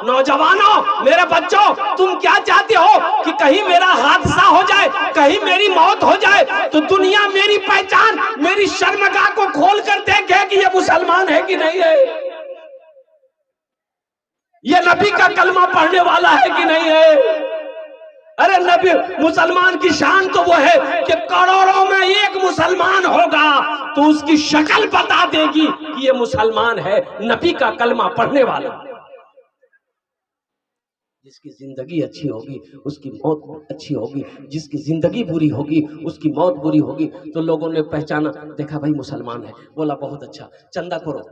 نوجوانوں، میرے بچوں، تم کیا چاہتے ہو کہ کہیں میرا حادثہ ہو جائے، کہیں میری موت ہو جائے تو دنیا میری پہچان، میری شرمگاہ کو کھول کر دیکھے کہ یہ مسلمان ہے کہ نہیں ہے، یہ نبی کا کلمہ پڑھنے والا ہے کہ نہیں ہے۔ ارے نبی مسلمان کی شان تو وہ ہے کہ کروڑوں میں ایک مسلمان ہوگا تو اس کی شکل بتا دے گی کہ یہ مسلمان ہے، نبی کا کلمہ پڑھنے والا۔ جس کی زندگی اچھی ہوگی اس کی موت اچھی ہوگی، جس کی زندگی بری ہوگی اس کی موت بری ہوگی۔ تو لوگوں نے پہچانا، دیکھا بھائی مسلمان ہے، بولا بہت اچھا، چندہ کرو،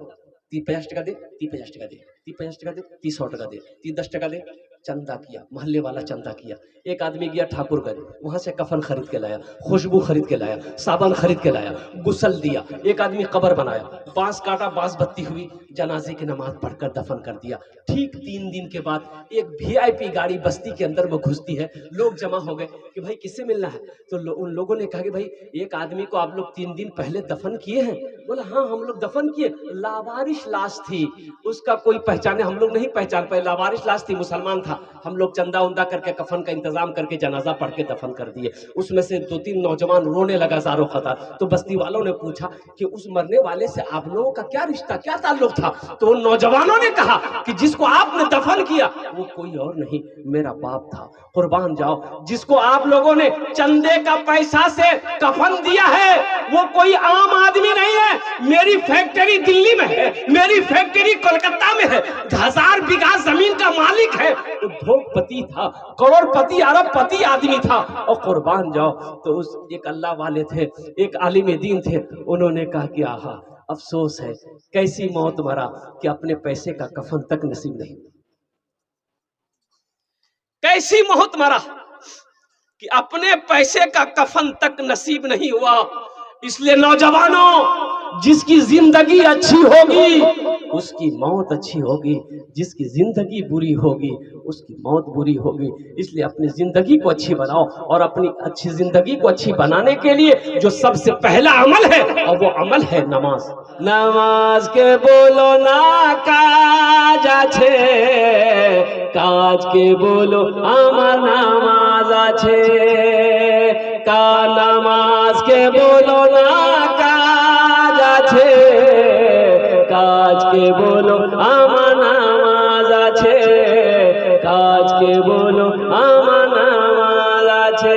50 ٹکا دے، 50 ٹکا دے، 50 ٹکا دے، 100 ٹکا دے، 10 ٹکا دے۔ چندہ کیا، محلے والا چندہ کیا۔ ایک آدمی گیا ٹھاکر گنج، وہاں سے کفن خرید کے لایا، خوشبو خرید کے لایا، صابن خرید کے لایا، غسل دیا۔ ایک آدمی قبر بنایا، بانس کاٹا، بانس بتی ہوئی، جنازے کی نماز پڑھ کر دفن کر دیا۔ ٹھیک 3 دن کے بعد ایک VIP گاڑی بستی کے اندر میں گھستی ہے، لوگ جمع ہو گئے کہ بھائی کس سے ملنا ہے؟ تو ان لوگوں نے کہا کہ بھائی ایک آدمی کو آپ لوگ 3 دن پہلے دفن کیے ہیں؟ بولا ہاں ہم لوگ دفن کیے، لاوارث لاش تھی، اس کا کوئی پہچانے، ہم لوگ نہیں پہچان پائے، لاوارث لاش تھی، مسلمان تھا، ہم لوگ چندہ اندہ کر کے کفن کا انتظام کر کے جنازہ پڑھ کے دفن کر دیے۔ اس میں سے 2-3 نوجوان رونے لگا زاروں خطا۔ تو بستی والوں نے پوچھا کہ اس مرنے والے سے آپ لوگوں کا کیا رشتہ، کیا تعلق تھا؟ تو ان نوجوانوں نے کہا کہ جس کو آپ نے دفن کیا وہ کوئی اور نہیں، میرا باپ تھا، قربان جاؤ۔ جس کو آپ لوگوں نے چندے کا پیسہ سے کفن دیا ہے وہ کوئی عام آدمی نہیں ہے، میری فیکٹری دلی میں ہے، میری فیکٹری کولکتہ میں ہے، 1000 بیگھہ زمین کا مالک ہے، ادھوگ پتی تھا، کروڑ پتی، ارب پتی آدمی تھا۔ اور قربان جاؤ، تو اس ایک اللہ والے تھے، ایک عالم دین تھے، انہوں نے کہا کہ آہا افسوس ہے، کیسی موت مرا کہ اپنے پیسے کا کفن تک نصیب نہیں، کیسی موت مرا کہ اپنے پیسے کا کفن تک نصیب نہیں ہوا۔ اس لیے نوجوانوں، جس کی زندگی اچھی ہوگی اس کی موت اچھی ہوگی، جس کی زندگی بری ہوگی اس کی موت بری ہوگی۔ اس لیے اپنی زندگی کو اچھی بناؤ، اور اپنی اچھی زندگی کو اچھی بنانے کے لیے جو سب سے پہلا عمل ہے اور وہ عمل ہے نماز۔ نماز کے بولو نا کاج اچھے، کاج کے بولو আমার নামাজ আছে, কা নামাজকে বলো না কাজ আছে, কাজকে বলো আমার নামাজ আছে, কাজকে বলো আমার নামাজ আছে।